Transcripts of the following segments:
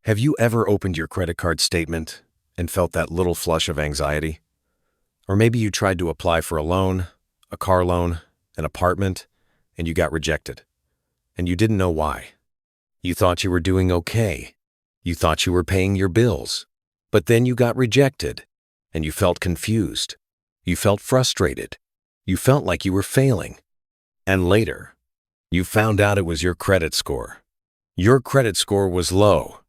Have you ever opened your credit card statement and felt that little flush of anxiety? Or maybe you tried to apply for a loan, a car loan, an apartment, and you got rejected. And you didn't know why. You thought you were doing okay. You thought you were paying your bills. But then you got rejected, and you felt confused. You felt frustrated. You felt like you were failing. And later, you found out it was your credit score. Your credit score was low,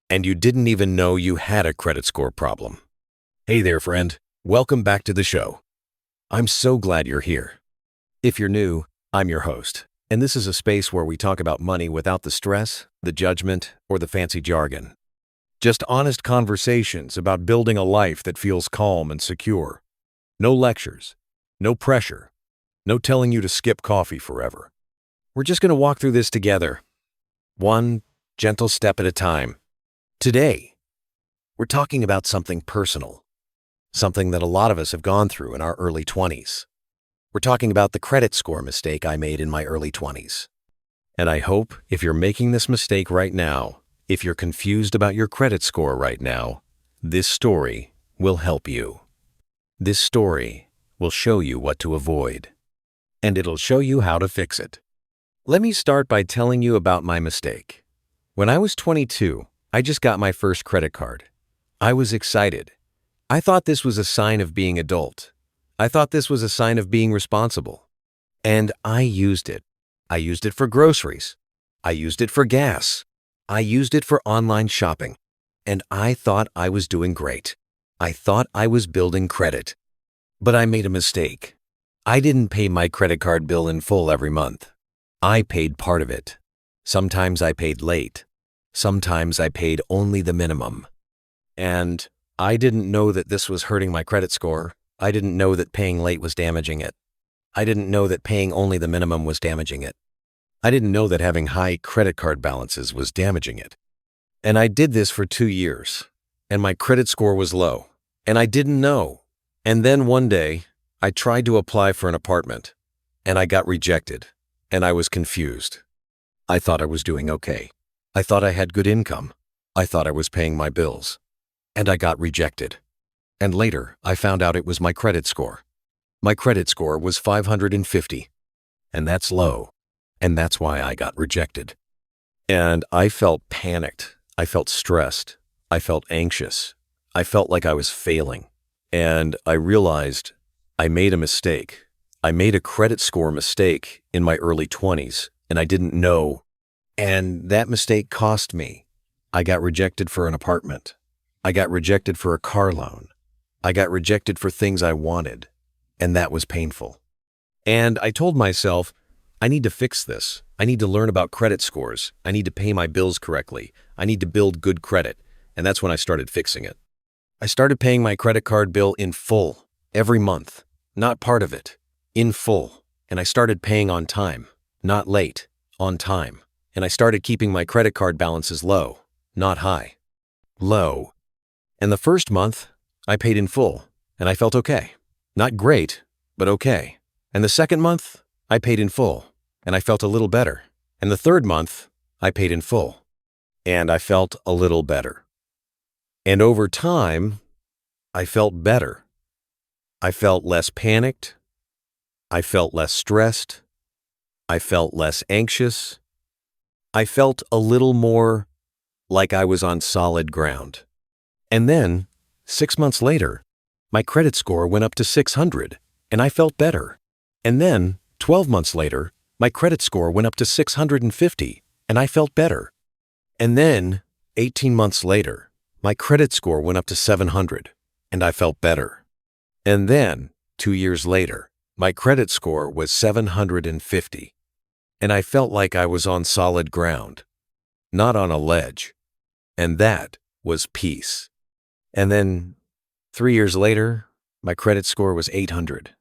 and you didn't even know you had a credit score problem. Hey there, friend. Welcome back to the show. I'm so glad you're here. If you're new, I'm your host, and this is a space where we talk about money without the stress, the judgment, or the fancy jargon. Just honest conversations about building a life that feels calm and secure. No lectures, no pressure, no telling you to skip coffee forever. We're just going to walk through this together, one gentle step at a time. Today, we're talking about something personal, something that a lot of us have gone through in our early 20s. We're talking about the credit score mistake I made in my early 20s. And I hope if you're making this mistake right now, if you're confused about your credit score right now, this story will help you. This story will show you what to avoid, and it'll show you how to fix it. Let me start by telling you about my mistake. When I was 22, I just got my first credit card. I was excited. I thought this was a sign of being adult. I thought this was a sign of being responsible. And I used it. I used it for groceries. I used it for gas. I used it for online shopping. And I thought I was doing great. I thought I was building credit. But I made a mistake. I didn't pay my credit card bill in full every month. I paid part of it. Sometimes I paid late. Sometimes I paid only the minimum. And I didn't know that this was hurting my credit score. I didn't know that paying late was damaging it. I didn't know that paying only the minimum was damaging it. I didn't know that having high credit card balances was damaging it. And I did this for 2 years, and my credit score was low, and I didn't know. And then one day, I tried to apply for an apartment, and I got rejected, and I was confused. I thought I was doing okay. I thought I had good income. I thought I was paying my bills. And I got rejected. And later, I found out it was my credit score. My credit score was 550. And that's low. And that's why I got rejected. And I felt panicked. I felt stressed. I felt anxious. I felt like I was failing. And I realized I made a mistake. I made a credit score mistake in my early 20s, and I didn't know. And that mistake cost me. I got rejected for an apartment. I got rejected for a car loan. I got rejected for things I wanted, and that was painful. And I told myself, I need to fix this. I need to learn about credit scores. I need to pay my bills correctly. I need to build good credit. And that's when I started fixing it. I started paying my credit card bill in full, every month, not part of it, in full. And I started paying on time, not late, on time. And I started keeping my credit card balances low, not high. Low. And the first month, I paid in full, and I felt okay. Not great, but okay. And the second month, I paid in full, and I felt a little better. And the third month, I paid in full, and I felt a little better. And over time, I felt better. I felt less panicked. I felt less stressed. I felt less anxious. I felt a little more like I was on solid ground. And then, 6 months later, my credit score went up to 600, and I felt better. And then, 12 months later, my credit score went up to 650, and I felt better. And then, 18 months later, my credit score went up to 700, and I felt better. And then, 2 years later, my credit score was 750, and I felt like I was on solid ground, not on a ledge. And that was peace. And then, 3 years later, my credit score was 800,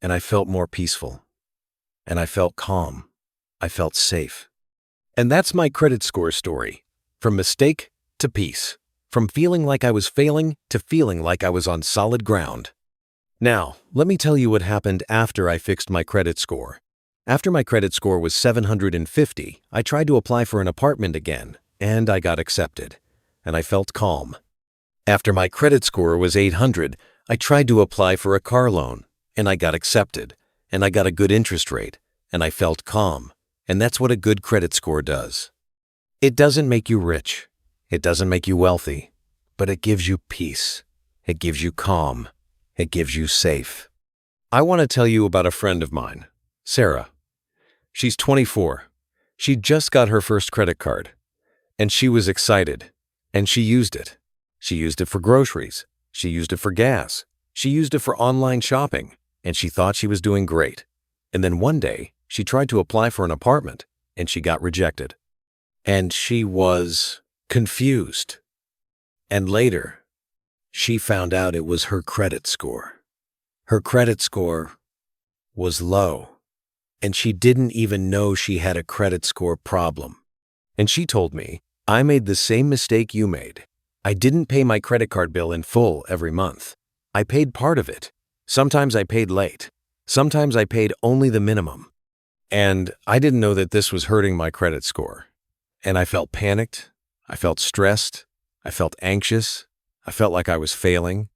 and I felt more peaceful, and I felt calm. I felt safe. And that's my credit score story, from mistake to peace, from feeling like I was failing to feeling like I was on solid ground. Now, let me tell you what happened after I fixed my credit score. After my credit score was 750, I tried to apply for an apartment again, and I got accepted. and I felt calm. After my credit score was 800, I tried to apply for a car loan, and I got accepted, and I got a good interest rate, and I felt calm. And that's what a good credit score does. It doesn't make you rich. It doesn't make you wealthy, but it gives you peace. It gives you calm. It gives you safe. I want to tell you about a friend of mine, Sarah. She's 24. She just got her first credit card, and she was excited, and she used it. She used it for groceries. She used it for gas. She used it for online shopping, and she thought she was doing great. And then one day, she tried to apply for an apartment, and she got rejected. And she was confused. And later, she found out it was her credit score. Her credit score was low, and she didn't even know she had a credit score problem. And she told me, I made the same mistake you made. I didn't pay my credit card bill in full every month. I paid part of it. Sometimes I paid late. Sometimes I paid only the minimum. And I didn't know that this was hurting my credit score. And I felt panicked. I felt stressed. I felt anxious. I felt like I was failing.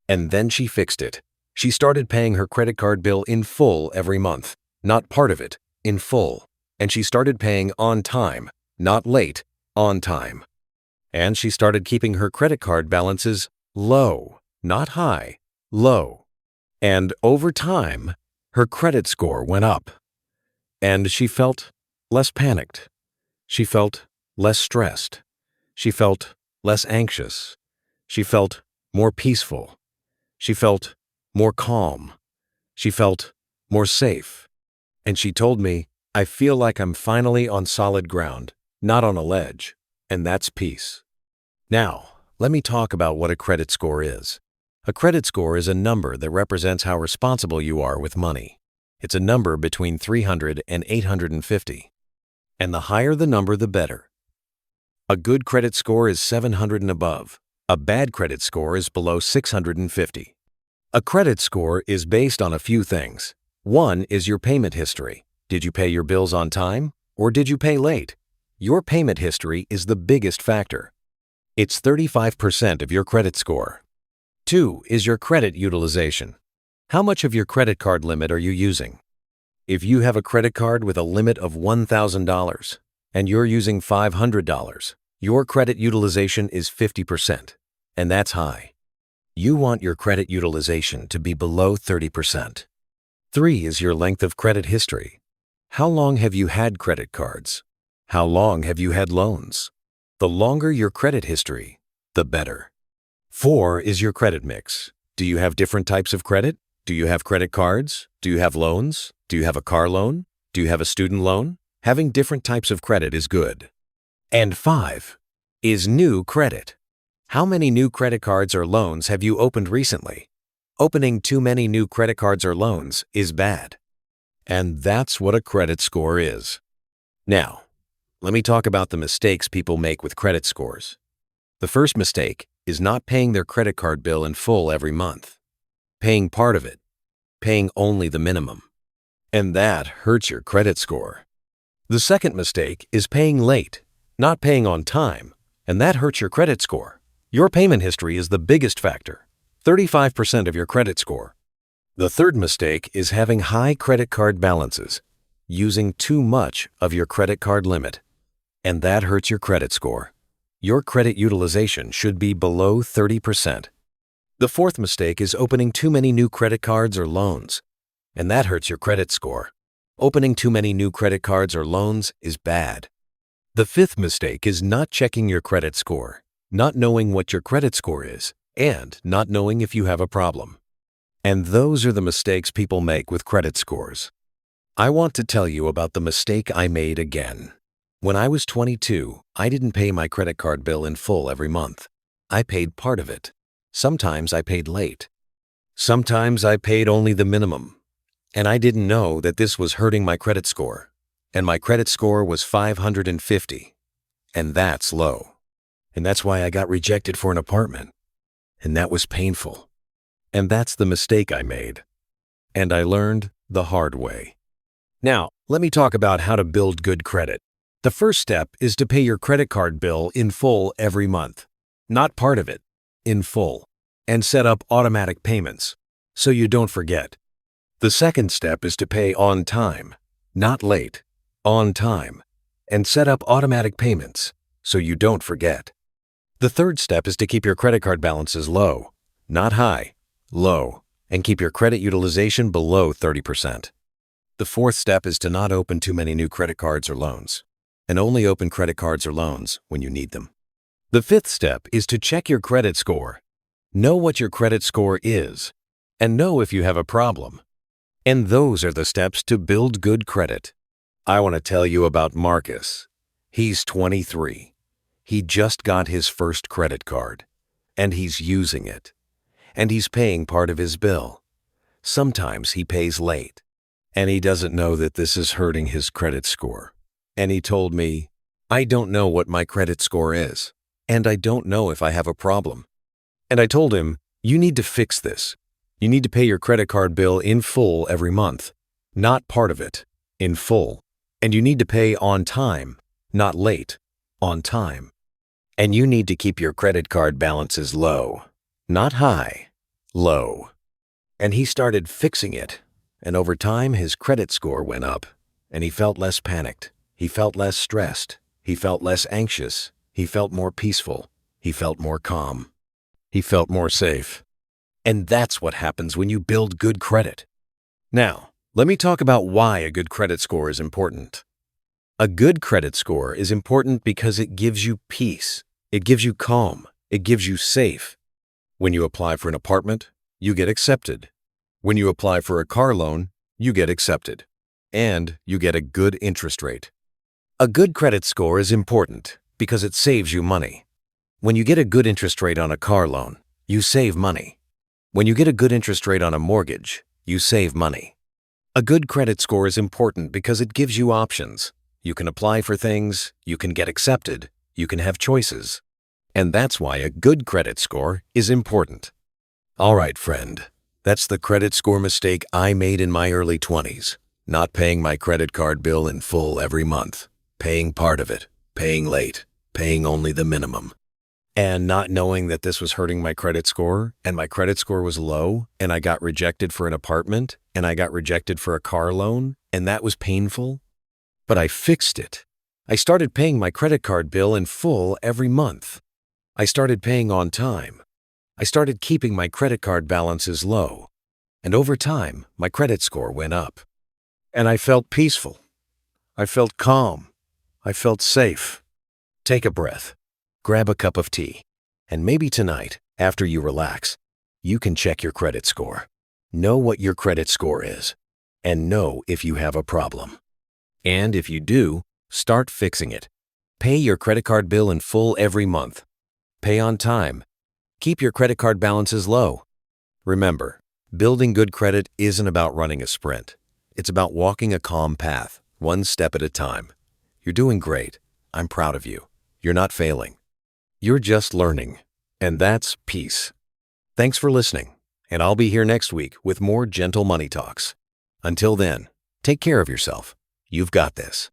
And then she fixed it. She started paying her credit card bill in full every month, not part of it, in full. And she started paying on time, not late, on time. And she started keeping her credit card balances low, not high, low. And over time, her credit score went up. And she felt less panicked. She felt less stressed. She felt less anxious. She felt more peaceful. She felt more calm. She felt more safe. And she told me, I feel like I'm finally on solid ground, not on a ledge. And that's peace. Now, let me talk about what a credit score is. A credit score is a number that represents how responsible you are with money. It's a number between 300 and 850. And the higher the number, the better. A good credit score is 700 and above. A bad credit score is below 650. A credit score is based on a few things. One is your payment history. Did you pay your bills on time, or did you pay late? Your payment history is the biggest factor. It's 35% of your credit score. 2 is your credit utilization. How much of your credit card limit are you using? If you have a credit card with a limit of $1,000 and you're using $500, your credit utilization is 50%, and that's high. You want your credit utilization to be below 30%. 3 is your length of credit history. How long have you had credit cards? How long have you had loans? The longer your credit history, the better. 4 is your credit mix. Do you have different types of credit? Do you have credit cards? Do you have loans? Do you have a car loan? Do you have a student loan? Having different types of credit is good. And 5 is new credit. How many new credit cards or loans have you opened recently? Opening too many new credit cards or loans is bad. And that's what a credit score is. Now, let me talk about the mistakes people make with credit scores. The first mistake is not paying their credit card bill in full every month. Paying part of it. Paying only the minimum. And that hurts your credit score. The second mistake is paying late, not paying on time, and that hurts your credit score. Your payment history is the biggest factor, 35% of your credit score. The third mistake is having high credit card balances, using too much of your credit card limit, and that hurts your credit score. Your credit utilization should be below 30%. The fourth mistake is opening too many new credit cards or loans, and that hurts your credit score. Opening too many new credit cards or loans is bad. The fifth mistake is not checking your credit score, not knowing what your credit score is, and not knowing if you have a problem. And those are the mistakes people make with credit scores. I want to tell you about the mistake I made again. When I was 22, I didn't pay my credit card bill in full every month. I paid part of it. Sometimes I paid late. Sometimes I paid only the minimum. And I didn't know that this was hurting my credit score. And my credit score was 550. And that's low. And that's why I got rejected for an apartment. And that was painful. And that's the mistake I made. And I learned the hard way. Now, let me talk about how to build good credit. The first step is to pay your credit card bill in full every month. not part of it, in full, and set up automatic payments so you don't forget. The second step is to pay on time, not late, on time, and set up automatic payments so you don't forget. The third step is to keep your credit card balances low, not high, low, and keep your credit utilization below 30%. The fourth step is to not open too many new credit cards or loans, and only open credit cards or loans when you need them. The fifth step is to check your credit score. Know what your credit score is, and know if you have a problem. And those are the steps to build good credit. I want to tell you about Marcus. He's 23. He just got his first credit card, and he's using it. And he's paying part of his bill. Sometimes he pays late, and he doesn't know that this is hurting his credit score. And he told me, "I don't know what my credit score is, and I don't know if I have a problem." And I told him, "You need to fix this. You need to pay your credit card bill in full every month, not part of it, in full. And you need to pay on time, not late, on time. And you need to keep your credit card balances low, not high, low." And he started fixing it, and over time his credit score went up, and he felt less panicked, he felt less stressed, he felt less anxious, he felt more peaceful, he felt more calm, he felt more safe. And that's what happens when you build good credit. Now, let me talk about why a good credit score is important. A good credit score is important because it gives you peace, it gives you calm, it gives you safe. When you apply for an apartment, you get accepted. When you apply for a car loan, you get accepted. And you get a good interest rate. A good credit score is important because it saves you money. When you get a good interest rate on a car loan, you save money. When you get a good interest rate on a mortgage, you save money. A good credit score is important because it gives you options. You can apply for things, you can get accepted, you can have choices. And that's why a good credit score is important. All right, friend, that's the credit score mistake I made in my early 20s. Not paying my credit card bill in full every month, paying part of it, paying late, paying only the minimum. And not knowing that this was hurting my credit score, and my credit score was low, and I got rejected for an apartment, and I got rejected for a car loan, and that was painful. But I fixed it. I started paying my credit card bill in full every month. I started paying on time. I started keeping my credit card balances low. And over time, my credit score went up. And I felt peaceful. I felt calm. I felt safe. Take a breath. Grab a cup of tea. And maybe tonight, after you relax, you can check your credit score. Know what your credit score is. And know if you have a problem. And if you do, start fixing it. Pay your credit card bill in full every month. Pay on time. Keep your credit card balances low. Remember, building good credit isn't about running a sprint. It's about walking a calm path, one step at a time. You're doing great. I'm proud of you. You're not failing. You're just learning. And that's peace. Thanks for listening, and I'll be here next week with more gentle money talks. Until then, take care of yourself. You've got this.